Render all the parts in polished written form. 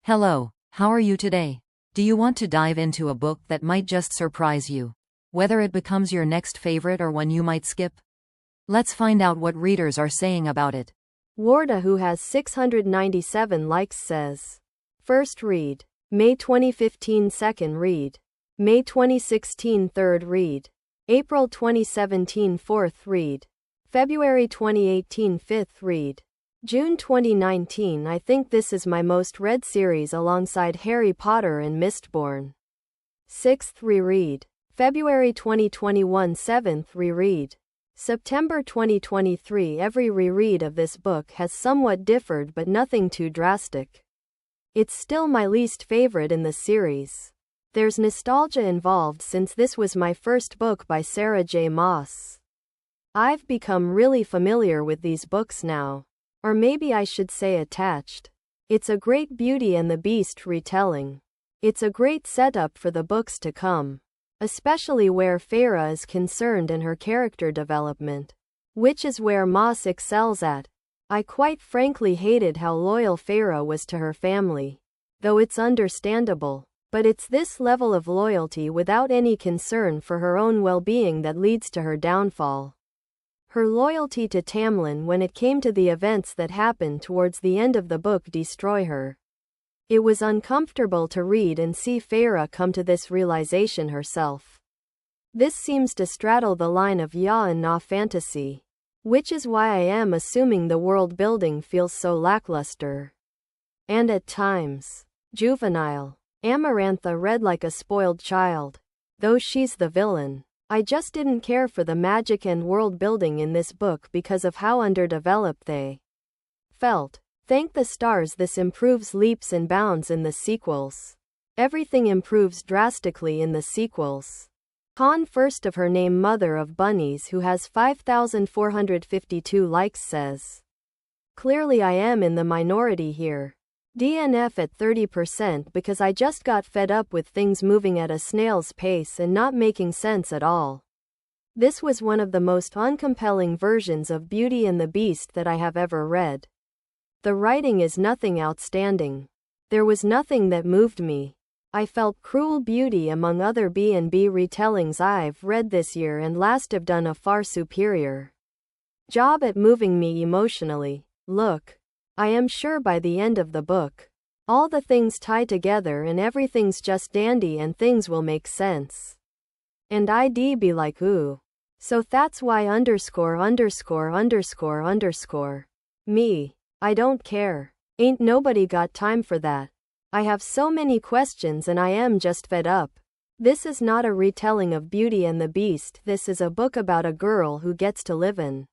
Hello, how are you today? Do you want to dive into a book that might just surprise you? Whether it becomes your next favorite or one you might skip? Let's find out what readers are saying about it. Warda, who has 697 likes, says, First read. May 2015 second read. May 2016 third read. April 2017 fourth read. February 2018 fifth read. June 2019 I think this is my most read series alongside Harry Potter and Mistborn. Sixth reread. February 2021 seventh reread. September 2023 Every reread of this book has somewhat differed but nothing too drastic. It's still my least favorite in the series. There's nostalgia involved since this was my first book by Sarah J. Maas. I've become really familiar with these books now. Or maybe I should say attached. It's a great Beauty and the Beast retelling. It's a great setup for the books to come. Especially where Feyre is concerned and her character development. Which is where Maas excels at. I quite frankly hated how loyal Feyre was to her family. Though it's understandable. But it's this level of loyalty without any concern for her own well-being that leads to her downfall. Her loyalty to Tamlin when it came to the events that happened towards the end of the book destroy her. It was uncomfortable to read and see Feyre come to this realization herself. This seems to straddle the line of YA and NA fantasy. Which is why I am assuming the world building feels so lackluster. And at times, juvenile. Amarantha read like a spoiled child. Though she's the villain. I just didn't care for the magic and world building in this book because of how underdeveloped they felt. Thank the stars this improves leaps and bounds in the sequels. Everything improves drastically in the sequels. Khan, first of her name Mother of Bunnies, who has 5,452 likes, says, Clearly I am in the minority here. DNF at 30% because I just got fed up with things moving at a snail's pace and not making sense at all. This was one of the most uncompelling versions of Beauty and the Beast that I have ever read. The writing is nothing outstanding. There was nothing that moved me. I felt Cruel Beauty among other B&B retellings I've read this year and last have done a far superior job at moving me emotionally. Look. I am sure by the end of the book, all the things tie together and everything's just dandy and things will make sense. And I'd be like, ooh. So that's why _______. Me. I don't care. Ain't nobody got time for that. I have so many questions and I am just fed up. This is not a retelling of Beauty and the Beast. This is a book about a girl who gets to live an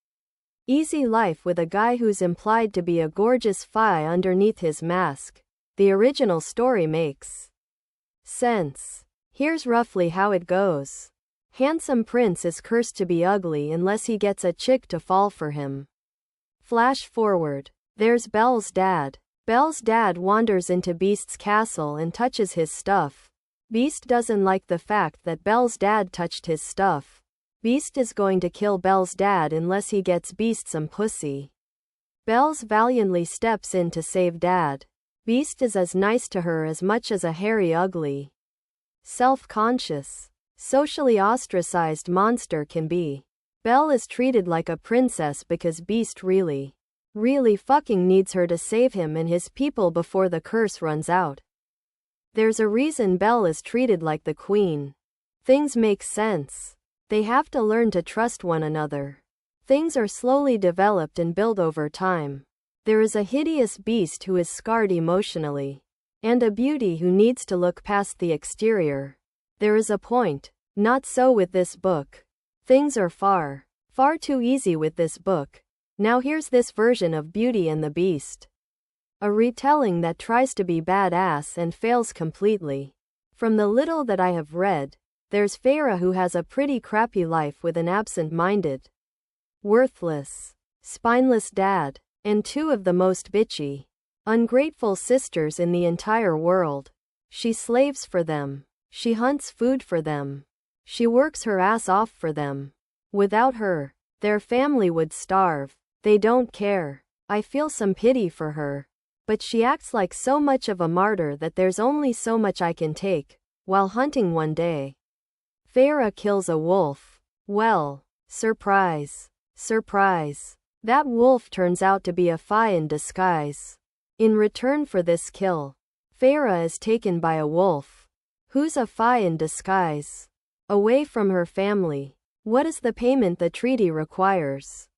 easy life with a guy who's implied to be a gorgeous fae underneath his mask. The original story makes sense. Here's roughly how it goes. Handsome prince is cursed to be ugly unless he gets a chick to fall for him. Flash forward. There's Belle's dad. Belle's dad wanders into Beast's castle and touches his stuff. Beast doesn't like the fact that Belle's dad touched his stuff. Beast is going to kill Belle's dad unless he gets Beast some pussy. Belle's valiantly steps in to save dad. Beast is as nice to her as much as a hairy, ugly, self-conscious, socially ostracized monster can be. Belle is treated like a princess because Beast really fucking needs her to save him and his people before the curse runs out. There's a reason Belle is treated like the queen. Things make sense. They have to learn to trust one another. Things are slowly developed and built over time. There is a hideous beast who is scarred emotionally. And a beauty who needs to look past the exterior. There is a point. Not so with this book. Things are far too easy with this book. Now here's this version of Beauty and the Beast. A retelling that tries to be badass and fails completely. From the little that I have read, there's Feyre who has a pretty crappy life with an absent-minded, worthless, spineless dad, and two of the most bitchy, ungrateful sisters in the entire world. She slaves for them. She hunts food for them. She works her ass off for them. Without her, their family would starve. They don't care. I feel some pity for her. But she acts like so much of a martyr that there's only so much I can take. While hunting one day, Feyre kills a wolf. Well, surprise. Surprise. That wolf turns out to be a fae in disguise. In return for this kill, Feyre is taken by a wolf. Who's a fae in disguise? Away from her family. What is the payment the treaty requires?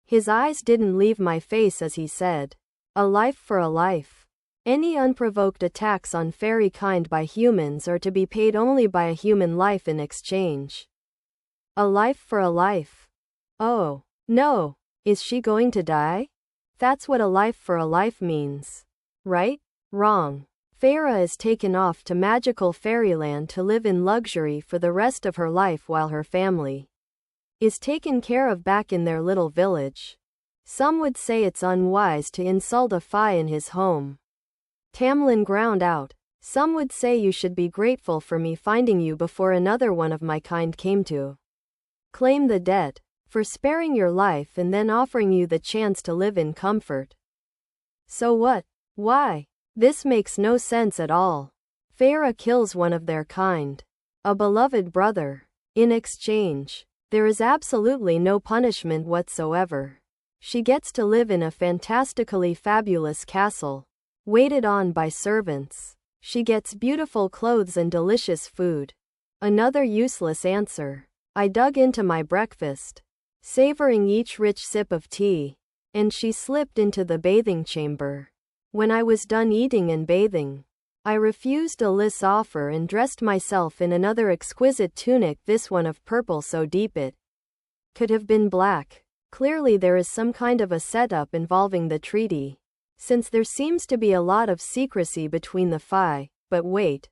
His eyes didn't leave my face as he said, "A life for a life." Any unprovoked attacks on fairy kind by humans are to be paid only by a human life in exchange. A life for a life. Oh, no. Is she going to die? That's what a life for a life means. Right? Wrong. Feyre is taken off to magical fairyland to live in luxury for the rest of her life while her family is taken care of back in their little village. Some would say it's unwise to insult a fae in his home. Tamlin ground out. Some would say you should be grateful for me finding you before another one of my kind came to claim the debt, for sparing your life and then offering you the chance to live in comfort. So what? Why? This makes no sense at all. Feyre kills one of their kind, a beloved brother. In exchange, there is absolutely no punishment whatsoever. She gets to live in a fantastically fabulous castle, waited on by servants. She gets beautiful clothes and delicious food. Another useless answer. I dug into my breakfast, savoring each rich sip of tea, and she slipped into the bathing chamber. When I was done eating and bathing, I refused Alys's offer and dressed myself in another exquisite tunic, this one of purple so deep it could have been black. Clearly there is some kind of a setup involving the treaty, since there seems to be a lot of secrecy between the fae. But wait.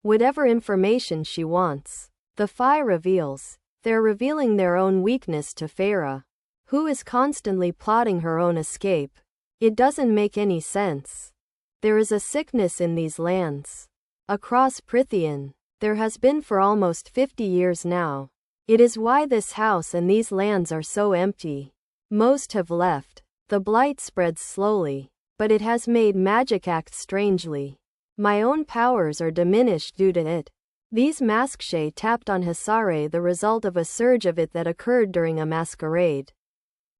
Whatever information she wants, the fae reveals. They're revealing their own weakness to Feyre, who is constantly plotting her own escape. It doesn't make any sense. There is a sickness in these lands. Across Prythian, there has been for almost 50 years now. It is why this house and these lands are so empty. Most have left. The blight spreads slowly, but it has made magic act strangely. My own powers are diminished due to it. These maskshay tapped on Hisare, the result of a surge of it that occurred during a masquerade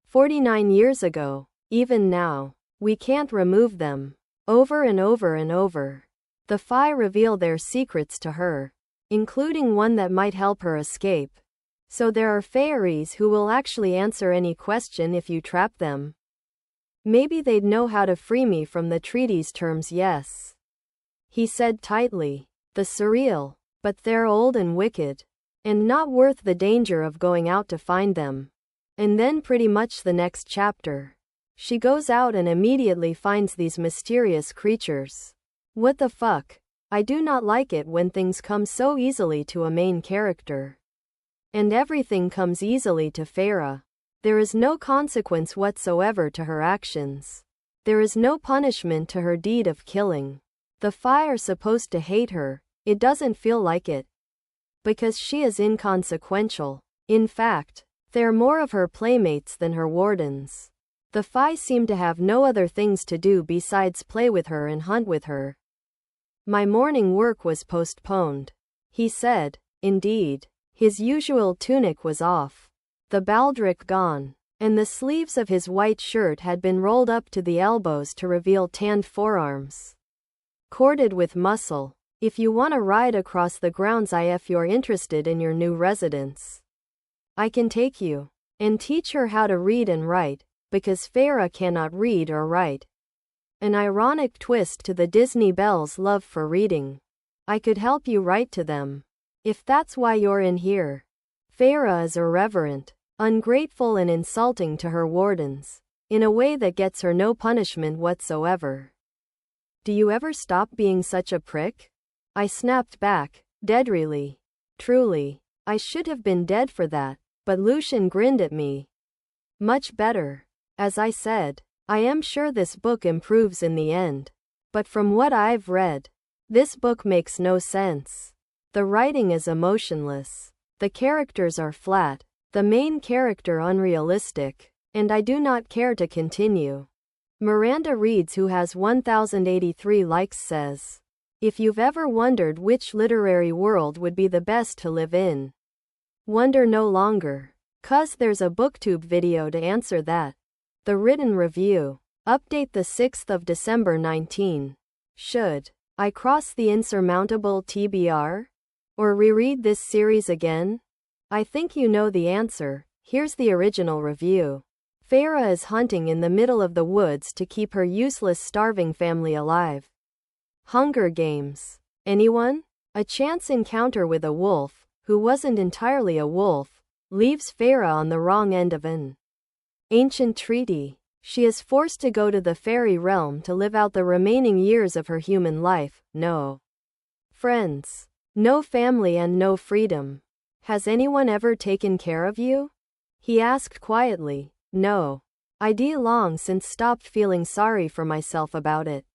49 years ago. Even now, we can't remove them. Over and over and over, the fae reveal their secrets to her, including one that might help her escape. So there are fairies who will actually answer any question if you trap them. Maybe they'd know how to free me from the treaty's terms. Yes, he said tightly. The surreal. But they're old and wicked, and not worth the danger of going out to find them. And then pretty much the next chapter, she goes out and immediately finds these mysterious creatures. What the fuck? I do not like it when things come so easily to a main character. And everything comes easily to Feyre. There is no consequence whatsoever to her actions. There is no punishment to her deed of killing. The fae are supposed to hate her. It doesn't feel like it. Because she is inconsequential. In fact, they're more of her playmates than her wardens. The fae seem to have no other things to do besides play with her and hunt with her. My morning work was postponed, he said. Indeed, his usual tunic was off, the baldric gone, and the sleeves of his white shirt had been rolled up to the elbows to reveal tanned forearms, corded with muscle. If you want to ride across the grounds if you're interested in your new residence, I can take you and teach her how to read and write, because Feyre cannot read or write. An ironic twist to the Disney Belle's love for reading. I could help you write to them. If that's why you're in here. Feyre is irreverent, ungrateful and insulting to her wardens, in a way that gets her no punishment whatsoever. Do you ever stop being such a prick? I snapped back, deadly. Truly, I should have been dead for that, but Lucian grinned at me. Much better. As I said, I am sure this book improves in the end. But from what I've read, this book makes no sense. The writing is emotionless. The characters are flat, the main character unrealistic, and I do not care to continue. Miranda Reads, who has 1083 likes, says, if you've ever wondered which literary world would be the best to live in, wonder no longer. 'Cause there's a booktube video to answer that. The written review. Update the 6th of December 19. Should I cross the insurmountable TBR? Or reread this series again? I think you know the answer. Here's the original review. Farah is hunting in the middle of the woods to keep her useless starving family alive. Hunger Games. Anyone? A chance encounter with a wolf, who wasn't entirely a wolf, leaves Farah on the wrong end of an ancient treaty. She is forced to go to the fairy realm to live out the remaining years of her human life. No friends, no family, and no freedom. Has anyone ever taken care of you? He asked quietly. No. I'd long since stopped feeling sorry for myself about it.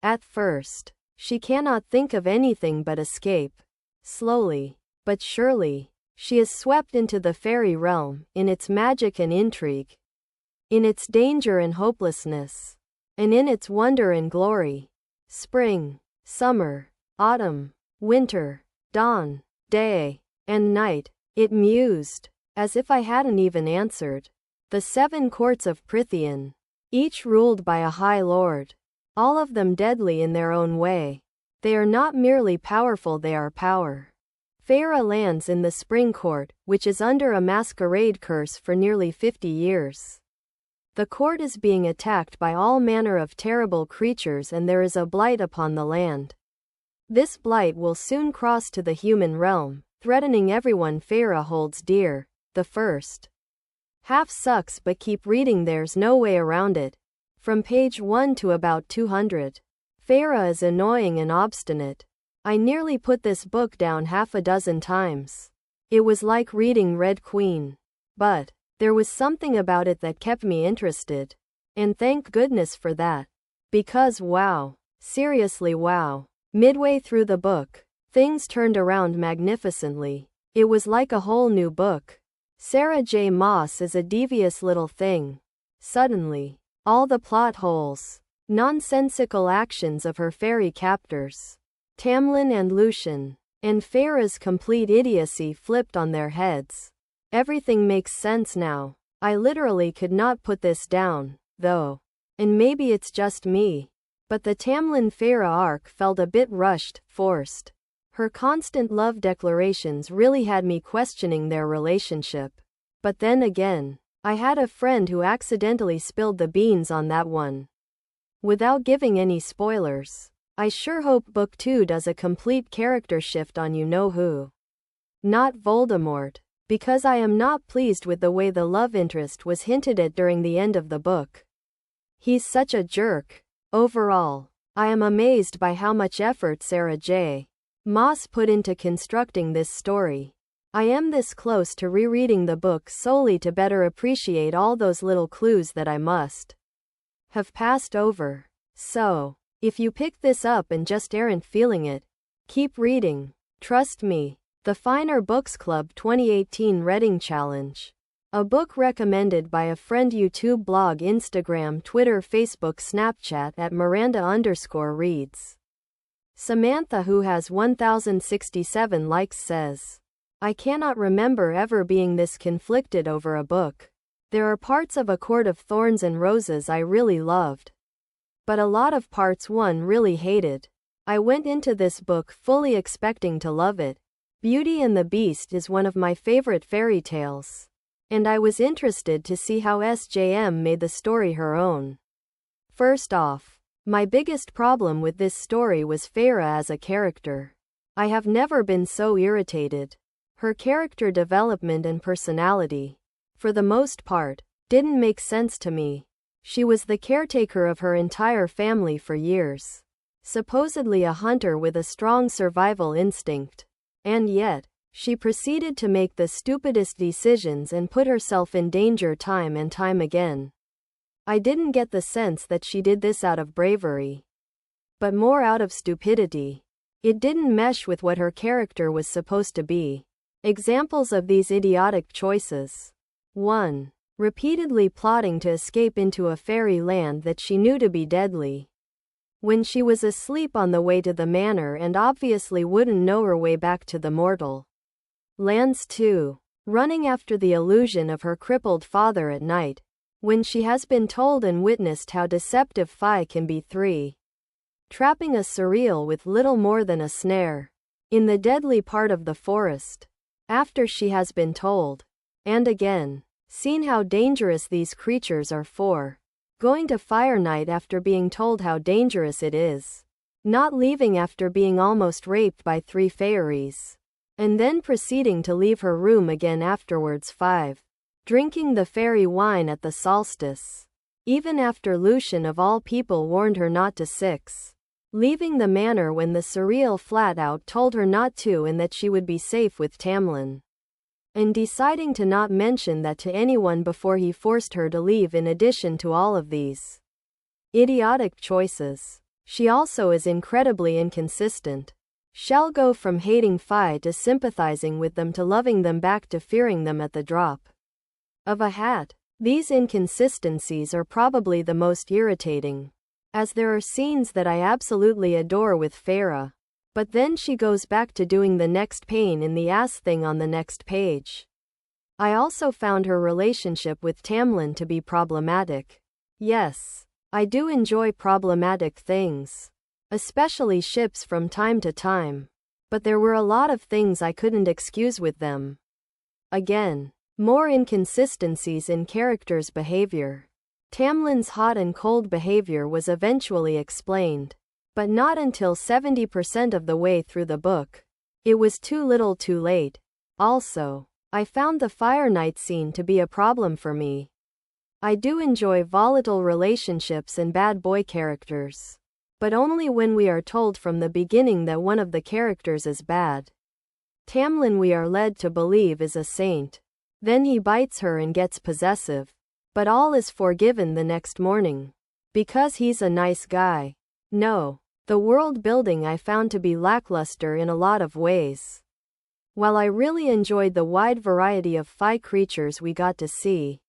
At first, she cannot think of anything but escape. Slowly, but surely, she is swept into the fairy realm, in its magic and intrigue, in its danger and hopelessness, and in its wonder and glory. Spring, summer, autumn, winter, dawn, day, and night, it mused, as if I hadn't even answered. The 7 courts of Prithian, each ruled by a high lord, all of them deadly in their own way. They are not merely powerful, they are power. Farah lands in the Spring Court, which is under a masquerade curse for nearly 50 years. The court is being attacked by all manner of terrible creatures, and there is a blight upon the land. This blight will soon cross to the human realm, threatening everyone Farah holds dear. The first half sucks, but keep reading, there's no way around it. From page 1 to about 200. Farah is annoying and obstinate. I nearly put this book down half a dozen times. It was like reading Red Queen. But there was something about it that kept me interested. And thank goodness for that. Because wow. Seriously wow. Midway through the book, things turned around magnificently. It was like a whole new book. Sarah J. Maas is a devious little thing. Suddenly, all the plot holes, nonsensical actions of her fairy captors, Tamlin and Lucian, and Farah's complete idiocy flipped on their heads. Everything makes sense now. I literally could not put this down, though. And maybe it's just me. But the Tamlin Farah arc felt a bit rushed, forced. Her constant love declarations really had me questioning their relationship. But then again, I had a friend who accidentally spilled the beans on that one. Without giving any spoilers, I sure hope Book 2 does a complete character shift on you-know-who. Not Voldemort, because I am not pleased with the way the love interest was hinted at during the end of the book. He's such a jerk. Overall, I am amazed by how much effort Sarah J. Maas put into constructing this story. I am this close to rereading the book solely to better appreciate all those little clues that I must have passed over. So, if you pick this up and just aren't feeling it, keep reading. Trust me. The Finer Books Club 2018 Reading Challenge. A book recommended by a friend. YouTube, blog, Instagram, Twitter, Facebook, Snapchat at Miranda_reads. Samantha, who has 1067 likes, says, I cannot remember ever being this conflicted over a book. There are parts of A Court of Thorns and Roses I really loved, but a lot of parts one really hated. I went into this book fully expecting to love it. Beauty and the Beast is one of my favorite fairy tales, and I was interested to see how SJM made the story her own. First off, my biggest problem with this story was Farah as a character. I have never been so irritated. Her character development and personality, for the most part, didn't make sense to me. She was the caretaker of her entire family for years, supposedly a hunter with a strong survival instinct. And yet, she proceeded to make the stupidest decisions and put herself in danger time and time again. I didn't get the sense that she did this out of bravery, but more out of stupidity. It didn't mesh with what her character was supposed to be. Examples of these idiotic choices. 1. repeatedly plotting to escape into a fairy land that she knew to be deadly. When she was asleep on the way to the manor and obviously wouldn't know her way back to the mortal lands too. Running after the illusion of her crippled father at night, when she has been told and witnessed how deceptive Fi can be. 3. Trapping a surreal with little more than a snare in the deadly part of the forest, after she has been told, and again, seen how dangerous these creatures are. 4. Going to Fire Night after being told how dangerous it is. Not leaving after being almost raped by 3 fairies. And then proceeding to leave her room again afterwards. 5. Drinking the fairy wine at the solstice, even after Lucian of all people warned her not to. 6. Leaving the manor when the surreal flat out told her not to and that she would be safe with Tamlin. And deciding to not mention that to anyone before he forced her to leave. In addition to all of these idiotic choices, she also is incredibly inconsistent. Shall go from hating Fi to sympathizing with them to loving them back to fearing them at the drop of a hat. These inconsistencies are probably the most irritating, as there are scenes that I absolutely adore with Farah, but then she goes back to doing the next pain in the ass thing on the next page. I also found her relationship with Tamlin to be problematic. Yes, I do enjoy problematic things, especially ships from time to time, but there were a lot of things I couldn't excuse with them. Again, more inconsistencies in characters' behavior. Tamlin's hot and cold behavior was eventually explained, but not until 70% of the way through the book. It was too little too late. Also, I found the Fire Night scene to be a problem for me. I do enjoy volatile relationships and bad boy characters, but only when we are told from the beginning that one of the characters is bad. Tamlin, we are led to believe, is a saint. Then he bites her and gets possessive, but all is forgiven the next morning, because he's a nice guy. No, the world building I found to be lackluster in a lot of ways. While I really enjoyed the wide variety of Fi creatures we got to see,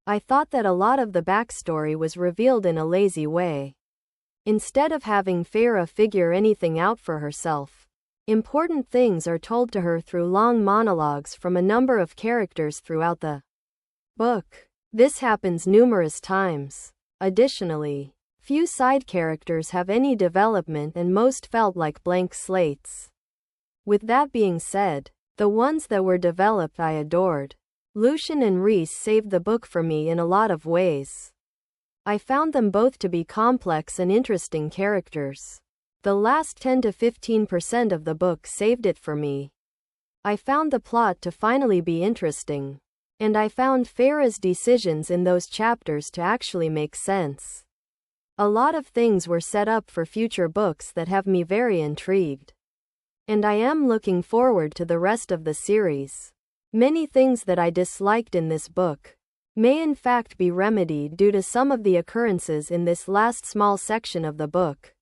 I thought that a lot of the backstory was revealed in a lazy way. Instead of having Farah figure anything out for herself, important things are told to her through long monologues from a number of characters throughout the book. This happens numerous times. Additionally, few side characters have any development and most felt like blank slates. With that being said, the ones that were developed I adored. Lucian and Rhys saved the book for me in a lot of ways. I found them both to be complex and interesting characters. The last 10 to 15% of the book saved it for me. I found the plot to finally be interesting, and I found Farah's decisions in those chapters to actually make sense. A lot of things were set up for future books that have me very intrigued, and I am looking forward to the rest of the series. Many things that I disliked in this book may in fact be remedied due to some of the occurrences in this last small section of the book.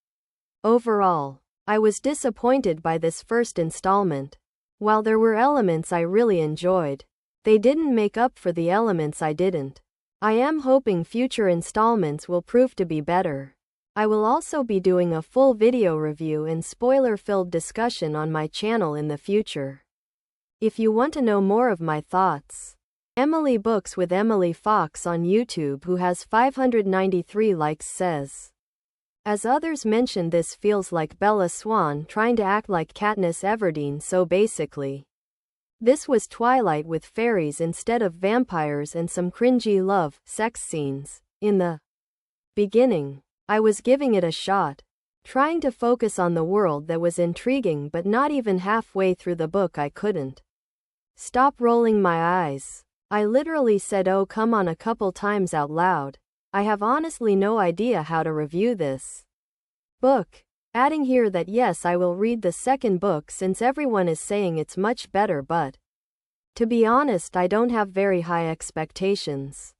Overall, I was disappointed by this first installment. While there were elements I really enjoyed, they didn't make up for the elements I didn't. I am hoping future installments will prove to be better. I will also be doing a full video review and spoiler-filled discussion on my channel in the future. If you want to know more of my thoughts, Emily Books with Emily Fox on YouTube, who has 593 likes, says, as others mentioned, this feels like Bella Swan trying to act like Katniss Everdeen, so basically this was Twilight with fairies instead of vampires and some cringy love, sex scenes. In the beginning, I was giving it a shot, trying to focus on the world that was intriguing, but not even halfway through the book I couldn't stop rolling my eyes. I literally said "oh come on" a couple times out loud. I have honestly no idea how to review this book. Adding here that yes, I will read the second book since everyone is saying it's much better, but to be honest, I don't have very high expectations.